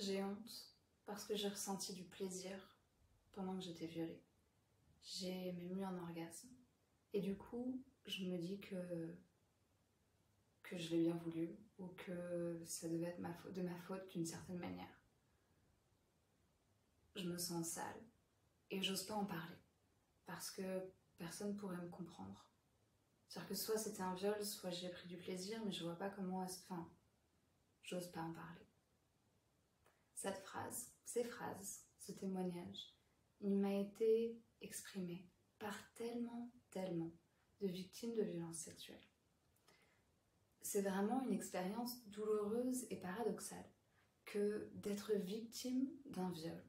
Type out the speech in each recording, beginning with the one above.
J'ai honte parce que j'ai ressenti du plaisir pendant que j'étais violée. J'ai même eu un orgasme. Et du coup, je me dis que je l'ai bien voulu ou que ça devait être de ma faute d'une certaine manière. Je me sens sale et j'ose pas en parler parce que personne pourrait me comprendre. C'est-à-dire que soit c'était un viol, soit j'ai pris du plaisir, mais je vois pas comment... Enfin, j'ose pas en parler. Cette phrase, ces phrases, ce témoignage, il m'a été exprimé par tellement de victimes de violences sexuelles. C'est vraiment une expérience douloureuse et paradoxale que d'être victime d'un viol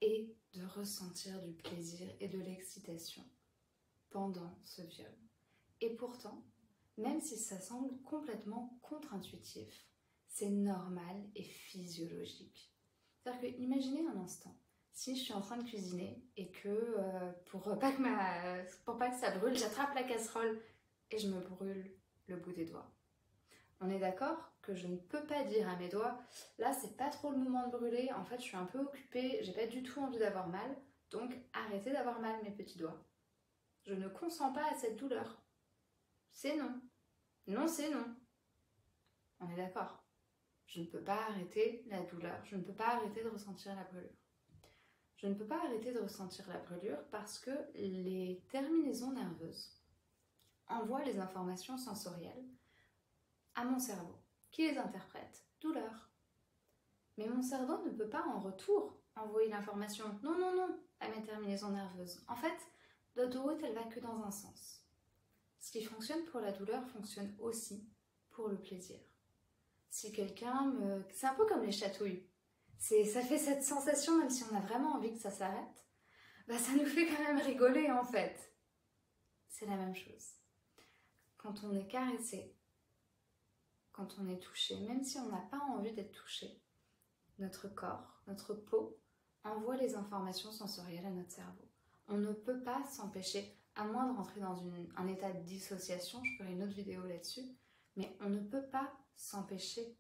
et de ressentir du plaisir et de l'excitation pendant ce viol. Et pourtant, même si ça semble complètement contre-intuitif, c'est normal et physiologique. C'est-à-dire que, imaginez un instant, si je suis en train de cuisiner et que pour pas que ça brûle, j'attrape la casserole et je me brûle le bout des doigts. On est d'accord que je ne peux pas dire à mes doigts, là c'est pas trop le moment de brûler, en fait je suis un peu occupée, j'ai pas du tout envie d'avoir mal, donc arrêtez d'avoir mal mes petits doigts. Je ne consens pas à cette douleur. C'est non. Non, c'est non. On est d'accord. Je ne peux pas arrêter la douleur, je ne peux pas arrêter de ressentir la brûlure. Je ne peux pas arrêter de ressentir la brûlure parce que les terminaisons nerveuses envoient les informations sensorielles à mon cerveau, qui les interprète douleur. Mais mon cerveau ne peut pas en retour envoyer l'information non, non, non à mes terminaisons nerveuses. En fait, l'autoroute, elle va que dans un sens. Ce qui fonctionne pour la douleur fonctionne aussi pour le plaisir. Si quelqu'un me... C'est un peu comme les chatouilles. Ça fait cette sensation, même si on a vraiment envie que ça s'arrête, bah ça nous fait quand même rigoler en fait. C'est la même chose. Quand on est caressé, quand on est touché, même si on n'a pas envie d'être touché, notre corps, notre peau envoie les informations sensorielles à notre cerveau. On ne peut pas s'empêcher, à moins de rentrer dans un état de dissociation, je ferai une autre vidéo là-dessus, mais on ne peut pas s'empêcher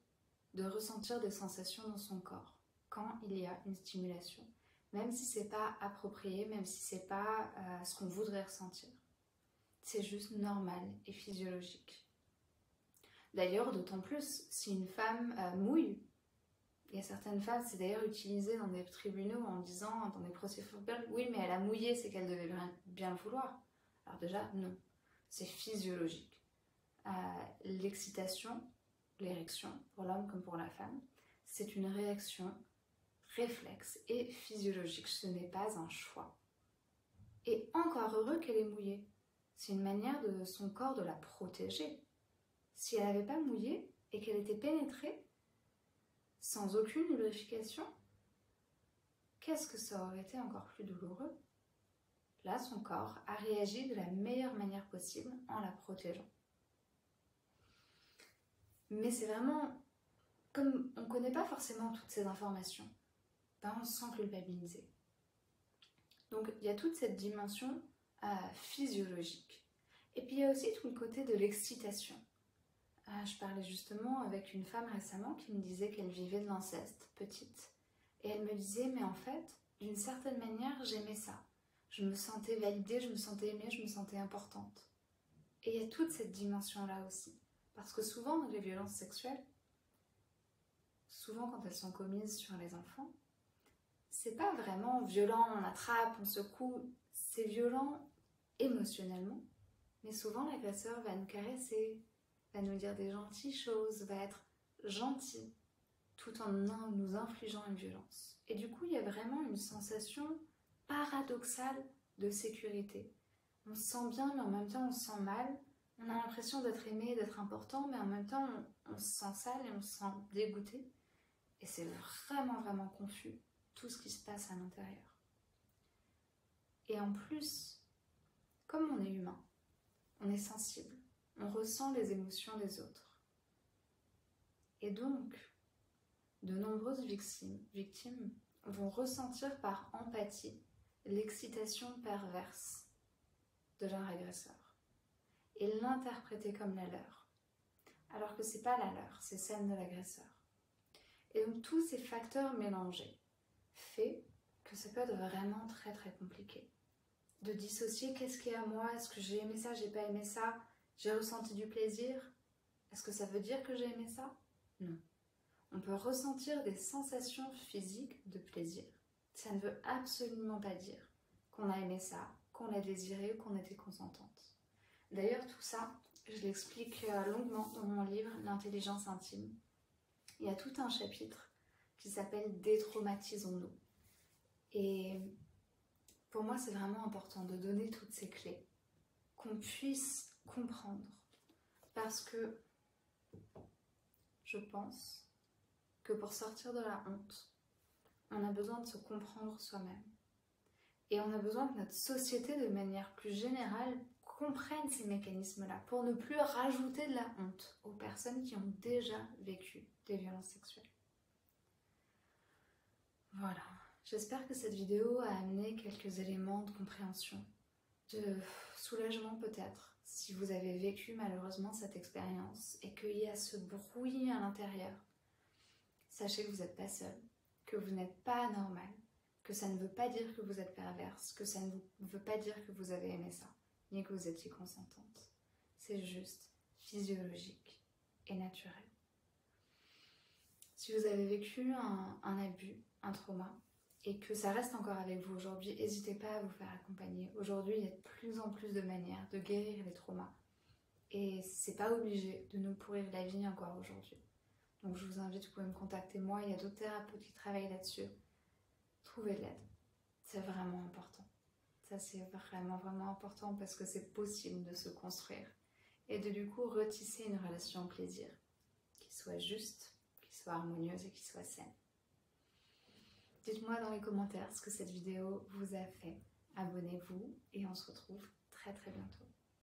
de ressentir des sensations dans son corps quand il y a une stimulation, même si c'est pas approprié, même si c'est pas ce qu'on voudrait ressentir. C'est juste normal et physiologique. D'ailleurs, d'autant plus si une femme mouille. Il y a certaines femmes, c'est d'ailleurs utilisé dans des tribunaux en disant, dans des procédures verbales, oui, mais elle a mouillé, c'est qu'elle devait bien le vouloir. Alors déjà, non, c'est physiologique. L'excitation, l'érection, pour l'homme comme pour la femme, c'est une réaction réflexe et physiologique, ce n'est pas un choix. Et encore heureux qu'elle ait mouillé. C'est une manière de son corps de la protéger. Si elle n'avait pas mouillé et qu'elle était pénétrée, sans aucune lubrification, qu'est-ce que ça aurait été encore plus douloureux? Là, son corps a réagi de la meilleure manière possible en la protégeant. Mais c'est vraiment, comme on ne connaît pas forcément toutes ces informations, ben on se sent culpabilisé. Donc il y a toute cette dimension physiologique. Et puis il y a aussi tout le côté de l'excitation. Je parlais justement avec une femme récemment qui me disait qu'elle vivait de l'inceste, petite. Et elle me disait, mais en fait, d'une certaine manière, j'aimais ça. Je me sentais validée, je me sentais aimée, je me sentais importante. Et il y a toute cette dimension-là aussi. Parce que souvent, dans les violences sexuelles, souvent quand elles sont commises sur les enfants, c'est pas vraiment violent, on attrape, on secoue. C'est violent émotionnellement. Mais souvent, l'agresseur va nous caresser, va nous dire des gentilles choses, va être gentil, tout en nous infligeant une violence. Et du coup, il y a vraiment une sensation paradoxale de sécurité. On se sent bien, mais en même temps, on se sent mal. On a l'impression d'être aimé, d'être important, mais en même temps, on se sent sale et on se sent dégoûté. Et c'est vraiment confus, tout ce qui se passe à l'intérieur. Et en plus, comme on est humain, on est sensible, on ressent les émotions des autres. Et donc, de nombreuses victimes vont ressentir par empathie l'excitation perverse de leur agresseur et l'interpréter comme la leur, alors que c'est pas la leur, c'est celle de l'agresseur. Et donc tous ces facteurs mélangés fait que ça peut être vraiment très très compliqué. De dissocier qu'est-ce qui est à moi, est-ce que j'ai aimé ça, j'ai pas aimé ça, j'ai ressenti du plaisir, est-ce que ça veut dire que j'ai aimé ça? Non. On peut ressentir des sensations physiques de plaisir. Ça ne veut absolument pas dire qu'on a aimé ça, qu'on l'a désiré ou qu'on était consentante. D'ailleurs, tout ça, je l'explique longuement dans mon livre « L'intelligence intime ». Il y a tout un chapitre qui s'appelle « Détraumatisons-nous ». Et pour moi, c'est vraiment important de donner toutes ces clés, qu'on puisse comprendre. Parce que je pense que pour sortir de la honte, on a besoin de se comprendre soi-même. Et on a besoin que notre société, de manière plus générale, comprenne ces mécanismes-là pour ne plus rajouter de la honte aux personnes qui ont déjà vécu des violences sexuelles. Voilà. J'espère que cette vidéo a amené quelques éléments de compréhension, de soulagement peut-être, si vous avez vécu malheureusement cette expérience et qu'il y a ce bruit à l'intérieur. Sachez que vous n'êtes pas seul, que vous n'êtes pas anormal, que ça ne veut pas dire que vous êtes perverse, que ça ne veut pas dire que vous avez aimé ça, ni que vous étiez consentante. C'est juste physiologique et naturel. Si vous avez vécu un abus, un trauma, et que ça reste encore avec vous aujourd'hui, n'hésitez pas à vous faire accompagner. Aujourd'hui, il y a de plus en plus de manières de guérir les traumas. Et c'est pas obligé de nous pourrir la vie encore aujourd'hui. Donc je vous invite, vous pouvez me contacter moi, il y a d'autres thérapeutes qui travaillent là-dessus. Trouvez de l'aide. C'est vraiment important. Ça c'est vraiment important parce que c'est possible de se construire. Et de du coup retisser une relation au plaisir qui soit juste, qui soit harmonieuse et qui soit saine. Dites-moi dans les commentaires ce que cette vidéo vous a fait. Abonnez-vous et on se retrouve très très bientôt.